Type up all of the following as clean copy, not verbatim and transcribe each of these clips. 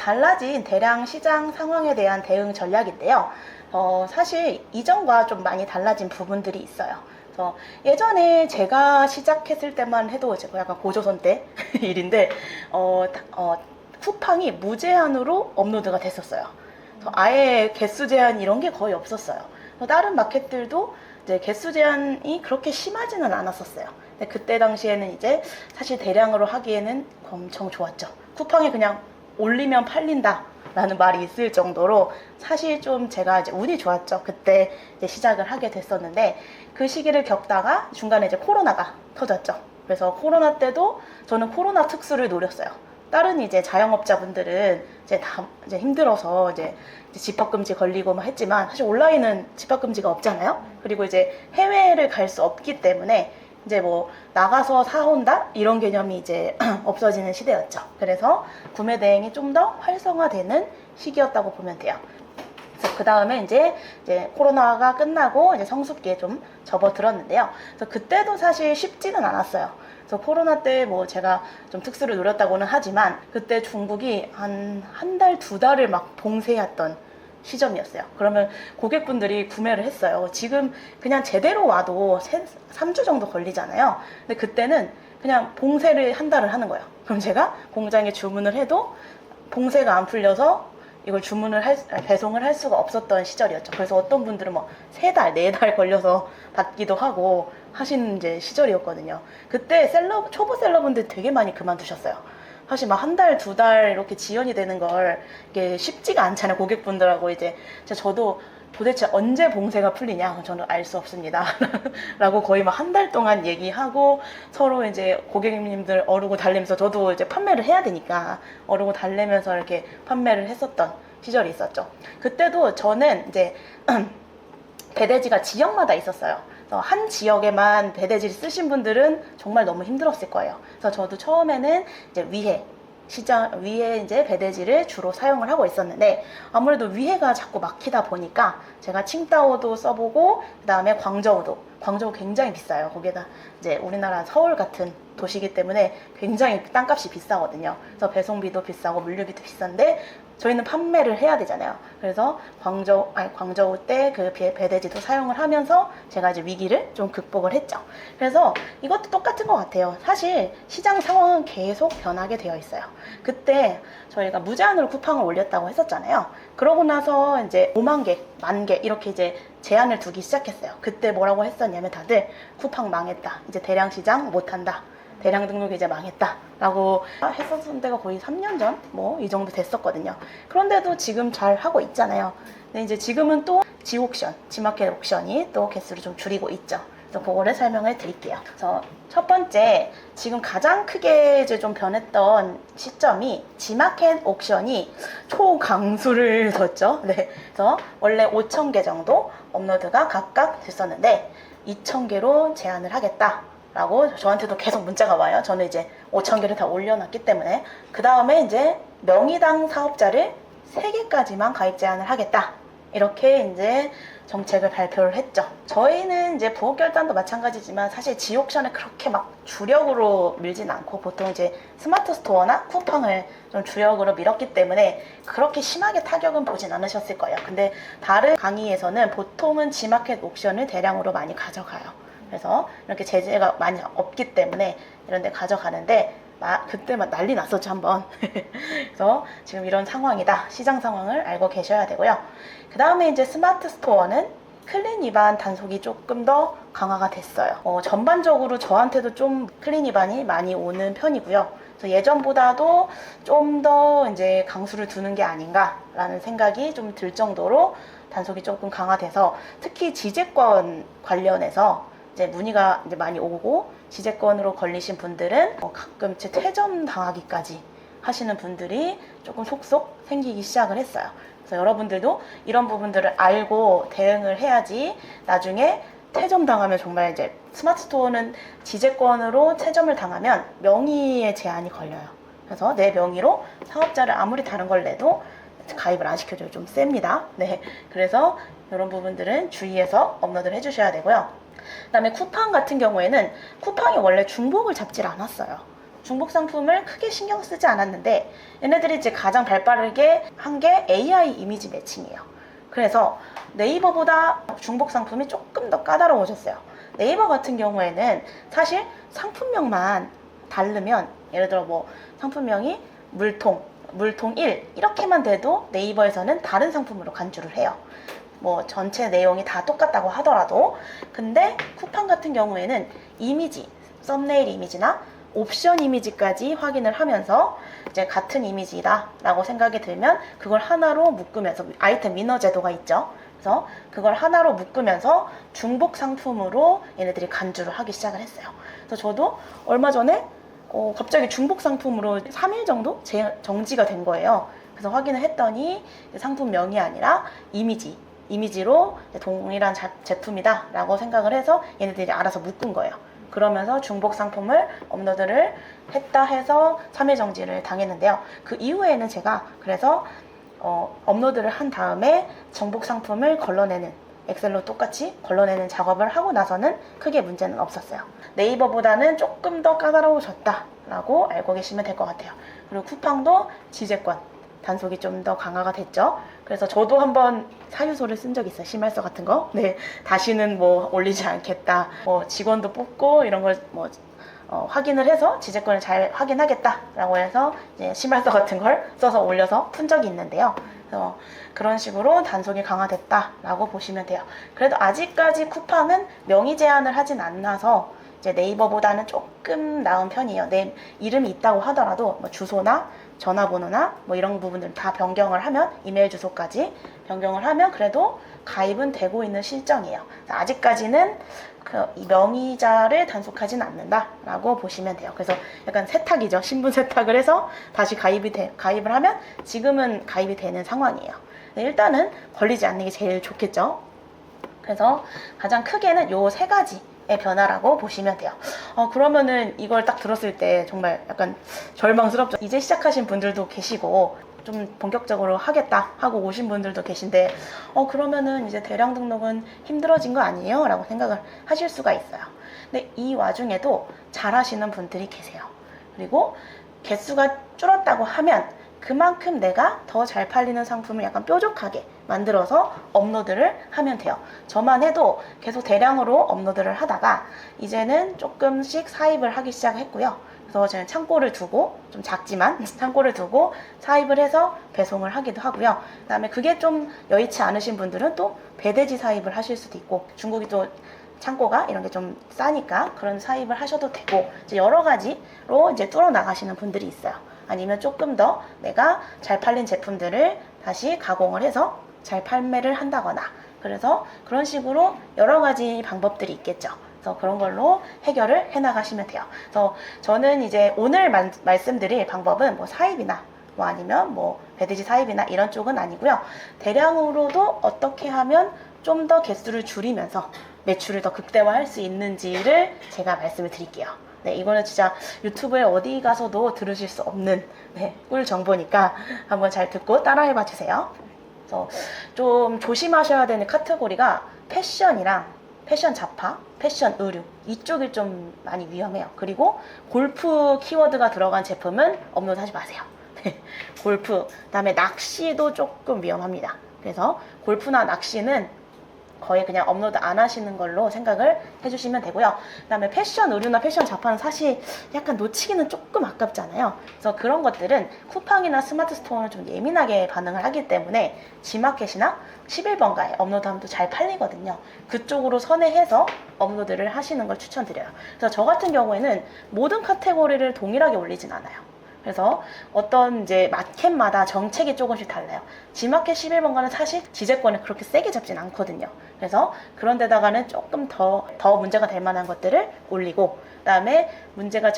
달라진 대량 시장 상황에 대한 대응 전략인데요. 사실 이전과 좀 많이 달라진 부분들이 있어요. 그래서 예전에 제가 시작했을 때만 해도 이제 약간 고조선 때 일인데, 쿠팡이 무제한으로 업로드가 됐었어요. 그래서 아예 개수 제한 이런 게 거의 없었어요. 다른 마켓들도 이제 개수 제한이 그렇게 심하지는 않았었어요. 근데 그때 당시에는 이제 사실 대량으로 하기에는 엄청 좋았죠. 쿠팡이 그냥 올리면 팔린다 라는 말이 있을 정도로 사실 좀 제가 이제 운이 좋았죠. 그때 이제 시작을 하게 됐었는데, 그 시기를 겪다가 중간에 이제 코로나가 터졌죠. 그래서 코로나 때도 저는 코로나 특수를 노렸어요. 다른 이제 자영업자분들은 이제 다 이제 힘들어서 이제 집합금지 걸리고 막 했지만, 사실 온라인은 집합금지가 없잖아요. 그리고 이제 해외를 갈 수 없기 때문에 이제 뭐 나가서 사온다 이런 개념이 이제 없어지는 시대였죠. 그래서 구매 대행이 좀 더 활성화되는 시기였다고 보면 돼요. 그래서 그 다음에 이제 코로나가 끝나고 이제 성숙기에 좀 접어들었는데요. 그래서 그때도 사실 쉽지는 않았어요. 그래서 코로나 때 뭐 제가 좀 특수를 노렸다고는 하지만, 그때 중국이 한 달, 두 달을 막 봉쇄했던 시점이었어요. 그러면 고객분들이 구매를 했어요. 지금 그냥 제대로 와도 3주 정도 걸리잖아요. 근데 그때는 그냥 봉쇄를 한 달을 하는 거예요. 그럼 제가 공장에 주문을 해도 봉쇄가 안 풀려서 이걸 배송을 할 수가 없었던 시절이었죠. 그래서 어떤 분들은 뭐 3달, 4달 걸려서 받기도 하고 하시는 이제 시절이었거든요. 그때 초보 셀러분들 되게 많이 그만두셨어요. 사실 막 한 달, 두 달 이렇게 지연이 되는 걸 이게 쉽지가 않잖아요. 고객분들하고 이제 저도 도대체 언제 봉쇄가 풀리냐 저는 알 수 없습니다 라고 거의 막 한 달 동안 얘기하고 서로 이제 고객님들 어르고 달래면서, 저도 이제 판매를 해야 되니까 어르고 달래면서 이렇게 판매를 했었던 시절이 있었죠. 그때도 저는 이제 배대지가 지역마다 있었어요. 한 지역에만 배대지를 쓰신 분들은 정말 너무 힘들었을 거예요. 그래서 저도 처음에는 이제 위에 이제 배대지를 주로 사용을 하고 있었는데, 아무래도 위해가 자꾸 막히다 보니까 제가 칭다오도 써보고, 그 다음에 광저우 굉장히 비싸요. 거기에다 이제 우리나라 서울 같은 도시이기 때문에 굉장히 땅값이 비싸거든요. 그래서 배송비도 비싸고 물류비도 비싼데 저희는 판매를 해야 되잖아요. 그래서 광저우 때 그 배대지도 사용을 하면서 제가 이제 위기를 좀 극복을 했죠. 그래서 이것도 똑같은 것 같아요. 사실 시장 상황은 계속 변하게 되어 있어요. 그때 저희가 무제한으로 쿠팡을 올렸다고 했었잖아요. 그러고 나서 이제 5만 개, 10,000개 이렇게 이제 제한을 두기 시작했어요. 그때 뭐라고 했었냐면 다들 쿠팡 망했다. 이제 대량 시장 못한다. 대량 등록이 이제 망했다 라고 했었던 데가 거의 3년 전? 뭐 이 정도 됐었거든요. 그런데도 지금 잘 하고 있잖아요. 근데 이제 지금은 또 지마켓 옥션이 또 개수를 좀 줄이고 있죠. 그래서 그거를 설명을 드릴게요. 그래서 첫 번째, 지금 가장 크게 이제 좀 변했던 시점이 지마켓 옥션이 초강수를 뒀죠. 네. 그래서 원래 5,000개 정도 업로드가 각각 됐었는데 2,000개로 제한을 하겠다 라고 저한테도 계속 문자가 와요. 저는 이제 5,000개를 다 올려놨기 때문에. 그 다음에 이제 명의당 사업자를 3개까지만 가입 제한을 하겠다, 이렇게 이제 정책을 발표를 했죠. 저희는 이제 부업결단도 마찬가지지만 사실 지옥션을 그렇게 막 주력으로 밀진 않고 보통 이제 스마트 스토어나 쿠팡을 좀 주력으로 밀었기 때문에 그렇게 심하게 타격은 보진 않으셨을 거예요. 근데 다른 강의에서는 보통은 지마켓 옥션을 대량으로 많이 가져가요. 그래서 이렇게 제재가 많이 없기 때문에 이런 데 가져가는데, 그때 막 난리 났었죠, 한번. 그래서 지금 이런 상황이다. 시장 상황을 알고 계셔야 되고요. 그 다음에 이제 스마트 스토어는 클린 위반 단속이 조금 더 강화가 됐어요. 전반적으로 저한테도 좀 클린 위반이 많이 오는 편이고요. 그래서 예전보다도 좀 더 이제 강수를 두는 게 아닌가라는 생각이 좀 들 정도로 단속이 조금 강화돼서, 특히 지재권 관련해서 이제 문의가 이제 많이 오고, 지재권으로 걸리신 분들은 가끔 퇴점 당하기까지 하시는 분들이 조금 속속 생기기 시작을 했어요. 그래서 여러분들도 이런 부분들을 알고 대응을 해야지 나중에 퇴점 당하면, 정말 이제 스마트 스토어는 지재권으로 퇴점을 당하면 명의의 제한이 걸려요. 그래서 내 명의로 사업자를 아무리 다른 걸 내도 가입을 안 시켜줘요. 좀 셉니다. 네, 그래서 이런 부분들은 주의해서 업로드를 해주셔야 되고요. 그 다음에 쿠팡 같은 경우에는 쿠팡이 원래 중복을 잡질 않았어요. 중복 상품을 크게 신경 쓰지 않았는데 얘네들이 이제 가장 발빠르게 한 게 AI 이미지 매칭이에요. 그래서 네이버보다 중복 상품이 조금 더 까다로워졌어요. 네이버 같은 경우에는 사실 상품명만 다르면 예를 들어 뭐 상품명이 물통 1 이렇게만 돼도 네이버에서는 다른 상품으로 간주를 해요. 뭐 전체 내용이 다 똑같다고 하더라도. 근데 쿠팡 같은 경우에는 이미지, 썸네일 이미지나 옵션 이미지까지 확인을 하면서 이제 같은 이미지다 라고 생각이 들면 그걸 하나로 묶으면서 아이템 위너 제도가 있죠. 그래서 그걸 하나로 묶으면서 중복 상품으로 얘네들이 간주를 하기 시작을 했어요. 그래서 저도 얼마 전에 갑자기 중복 상품으로 3일 정도 정지가 된 거예요. 그래서 확인을 했더니 상품명이 아니라 이미지로 동일한 제품이다 라고 생각을 해서 얘네들이 알아서 묶은 거예요. 그러면서 중복 상품을 업로드를 했다 해서 3일 정지를 당했는데요. 그 이후에는 제가 그래서 업로드를 한 다음에 정복 상품을 걸러내는 엑셀로 똑같이 걸러내는 작업을 하고 나서는 크게 문제는 없었어요. 네이버보다는 조금 더 까다로워졌다라고 알고 계시면 될 것 같아요. 그리고 쿠팡도 지재권 단속이 좀 더 강화가 됐죠. 그래서 저도 한번 사유서를 쓴 적이 있어요. 심할서 같은 거. 네, 다시는 뭐 올리지 않겠다. 뭐 직원도 뽑고 이런 걸 뭐 확인을 해서 지재권을 잘 확인하겠다라고 해서 이제 심할서 같은 걸 써서 올려서 푼 적이 있는데요. 그래서 그런 식으로 단속이 강화됐다라고 보시면 돼요. 그래도 아직까지 쿠팡은 명의 제한을 하진 않아서 이제 네이버보다는 조금 나은 편이에요. 내 이름이 있다고 하더라도 뭐 주소나 전화번호나 뭐 이런 부분들 다 변경을 하면 이메일 주소까지 변경을 하면 그래도 가입은 되고 있는 실정이에요. 아직까지는 이 명의자를 단속하진 않는다라고 보시면 돼요. 그래서 약간 세탁이죠. 신분 세탁을 해서 다시 가입을 하면 지금은 가입이 되는 상황이에요. 일단은 걸리지 않는 게 제일 좋겠죠. 그래서 가장 크게는 요 세 가지의 변화라고 보시면 돼요. 그러면은 이걸 딱 들었을 때 정말 약간 절망스럽죠. 이제 시작하신 분들도 계시고 좀 본격적으로 하겠다 하고 오신 분들도 계신데 그러면은 이제 대량 등록은 힘들어진 거 아니에요? 라고 생각을 하실 수가 있어요. 근데 이 와중에도 잘 하시는 분들이 계세요. 그리고 개수가 줄었다고 하면 그만큼 내가 더 잘 팔리는 상품을 약간 뾰족하게 만들어서 업로드를 하면 돼요. 저만 해도 계속 대량으로 업로드를 하다가 이제는 조금씩 사입을 하기 시작했고요. 그래서 저는 창고를 두고, 좀 작지만 창고를 두고 사입을 해서 배송을 하기도 하고요. 그 다음에 그게 좀 여의치 않으신 분들은 또 배대지 사입을 하실 수도 있고, 중국이 또 창고가 이런 게 좀 싸니까 그런 사입을 하셔도 되고, 이제 여러 가지로 이제 뚫어 나가시는 분들이 있어요. 아니면 조금 더 내가 잘 팔린 제품들을 다시 가공을 해서 잘 판매를 한다거나, 그래서 그런 식으로 여러 가지 방법들이 있겠죠. 그래서 그런 걸로 해결을 해나가시면 돼요. 그래서 저는 이제 오늘 말씀드릴 방법은 뭐 사입이나 뭐 아니면 뭐 배대지 사입이나 이런 쪽은 아니고요. 대량으로도 어떻게 하면 좀 더 개수를 줄이면서 매출을 더 극대화할 수 있는지를 제가 말씀을 드릴게요. 네, 이거는 진짜 유튜브에 어디 가서도 들으실 수 없는 꿀 정보니까 한번 잘 듣고 따라해봐 주세요. 그래서 좀 조심하셔야 되는 카테고리가 패션이랑 패션 잡화, 패션 의류 이쪽이 좀 많이 위험해요. 그리고 골프 키워드가 들어간 제품은 업로드하지 마세요. 골프, 그다음에 낚시도 조금 위험합니다. 그래서 골프나 낚시는 거의 그냥 업로드 안 하시는 걸로 생각을 해주시면 되고요. 그 다음에 패션 의류나 패션 잡화는 사실 약간 놓치기는 조금 아깝잖아요. 그래서 그런 것들은 쿠팡이나 스마트 스토어는 좀 예민하게 반응을 하기 때문에 지마켓이나 11번가에 업로드하면 또 잘 팔리거든요. 그쪽으로 선회해서 업로드를 하시는 걸 추천드려요. 그래서 저 같은 경우에는 모든 카테고리를 동일하게 올리진 않아요. 그래서 어떤 이제 마켓마다 정책이 조금씩 달라요. 지마켓 11번가는 사실 지재권을 그렇게 세게 잡진 않거든요. 그래서 그런 데다가는 조금 더 문제가 될 만한 것들을 올리고, 그 다음에 문제가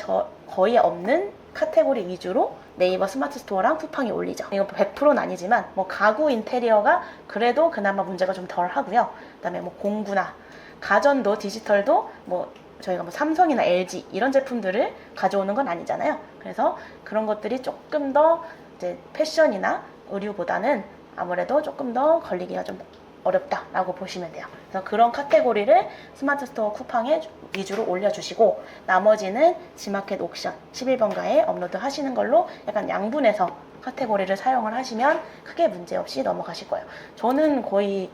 거의 없는 카테고리 위주로 네이버 스마트 스토어랑 쿠팡이 올리죠. 이거 100%는 아니지만 뭐 가구 인테리어가 그래도 그나마 문제가 좀 덜 하고요. 그 다음에 뭐 공구나 가전도 디지털도 뭐 저희가 뭐 삼성이나 LG 이런 제품들을 가져오는 건 아니잖아요. 그래서 그런 것들이 조금 더 이제 패션이나 의류보다는 아무래도 조금 더 걸리기가 좀 어렵다라고 보시면 돼요. 그래서 그런 카테고리를 스마트 스토어 쿠팡에 위주로 올려주시고 나머지는 지마켓 옥션 11번가에 업로드 하시는 걸로 약간 양분해서 카테고리를 사용을 하시면 크게 문제없이 넘어가실 거예요. 저는 거의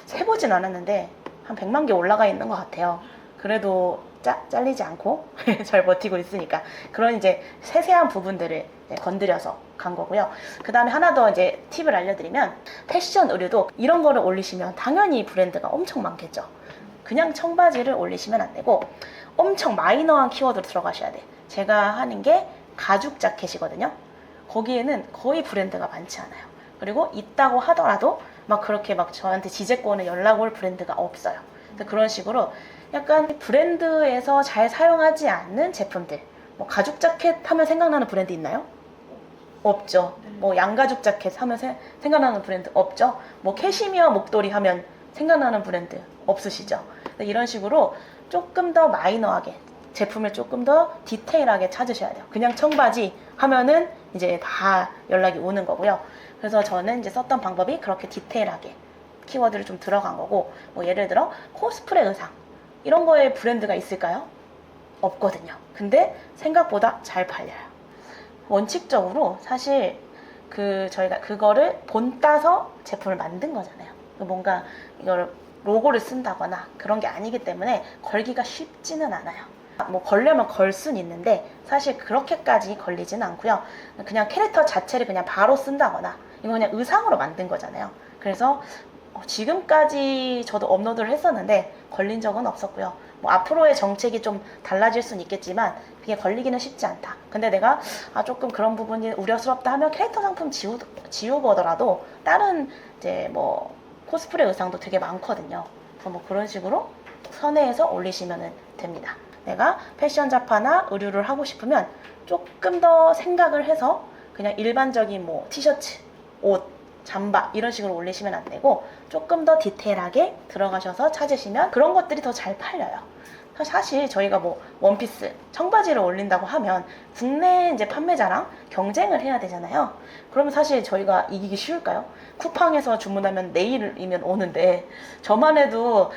세보진 않았는데 한 100만 개 올라가 있는 것 같아요. 그래도 잘리지 않고 잘 버티고 있으니까 그런 이제 세세한 부분들을 건드려서 간 거고요. 그 다음에 하나 더 이제 팁을 알려드리면 패션 의류도 이런 거를 올리시면 당연히 브랜드가 엄청 많겠죠. 그냥 청바지를 올리시면 안 되고 엄청 마이너한 키워드로 들어가셔야 돼. 제가 하는 게 가죽 자켓이거든요. 거기에는 거의 브랜드가 많지 않아요. 그리고 있다고 하더라도 막 그렇게 막 저한테 지재권에 연락 올 브랜드가 없어요. 그런 식으로 약간 브랜드에서 잘 사용하지 않는 제품들, 뭐 가죽 자켓 하면 생각나는 브랜드 있나요? 없죠. 뭐 양가죽 자켓 하면 생각나는 브랜드 없죠. 뭐 캐시미어 목도리 하면 생각나는 브랜드 없으시죠. 이런 식으로 조금 더 마이너하게 제품을 조금 더 디테일하게 찾으셔야 돼요. 그냥 청바지 하면은 이제 다 연락이 오는 거고요. 그래서 저는 이제 썼던 방법이 그렇게 디테일하게 키워드를 좀 들어간 거고, 뭐 예를 들어 코스프레 의상 이런 거에 브랜드가 있을까요? 없거든요. 근데 생각보다 잘 팔려요. 원칙적으로 사실 저희가 그거를 본 따서 제품을 만든 거잖아요. 뭔가 이걸 로고를 쓴다거나 그런 게 아니기 때문에 걸기가 쉽지는 않아요. 뭐 걸려면 걸 순 있는데 사실 그렇게까지 걸리진 않고요. 그냥 캐릭터 자체를 그냥 바로 쓴다거나 이거 그냥 의상으로 만든 거잖아요. 그래서 지금까지 저도 업로드를 했었는데 걸린 적은 없었고요. 뭐 앞으로의 정책이 좀 달라질 수는 있겠지만 그게 걸리기는 쉽지 않다. 근데 내가 조금 그런 부분이 우려스럽다 하면 캐릭터 상품 지우고더라도 다른 이제 뭐 코스프레 의상도 되게 많거든요. 그래서 뭐 그런 식으로 선회해서 올리시면 됩니다. 내가 패션 잡화나 의류를 하고 싶으면 조금 더 생각을 해서 그냥 일반적인 뭐 티셔츠, 옷, 잠바 이런 식으로 올리시면 안 되고 조금 더 디테일하게 들어가셔서 찾으시면 그런 것들이 더 잘 팔려요. 사실 저희가 뭐 원피스, 청바지를 올린다고 하면 국내 이제 판매자랑 경쟁을 해야 되잖아요. 그러면 사실 저희가 이기기 쉬울까요? 쿠팡에서 주문하면 내일이면 오는데 저만 해도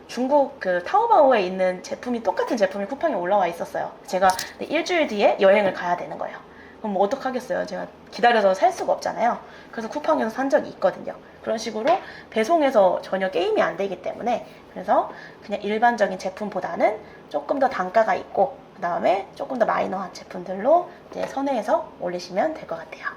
중국 그 타오바오에 있는 제품이 똑같은 제품이 쿠팡에 올라와 있었어요. 제가 일주일 뒤에 여행을 가야 되는 거예요. 그럼 뭐 어떡하겠어요. 제가 기다려서 살 수가 없잖아요. 그래서 쿠팡에서 산 적이 있거든요. 그런 식으로 배송해서 전혀 게임이 안 되기 때문에 그래서 그냥 일반적인 제품보다는 조금 더 단가가 있고 그 다음에 조금 더 마이너한 제품들로 이제 선회해서 올리시면 될 것 같아요.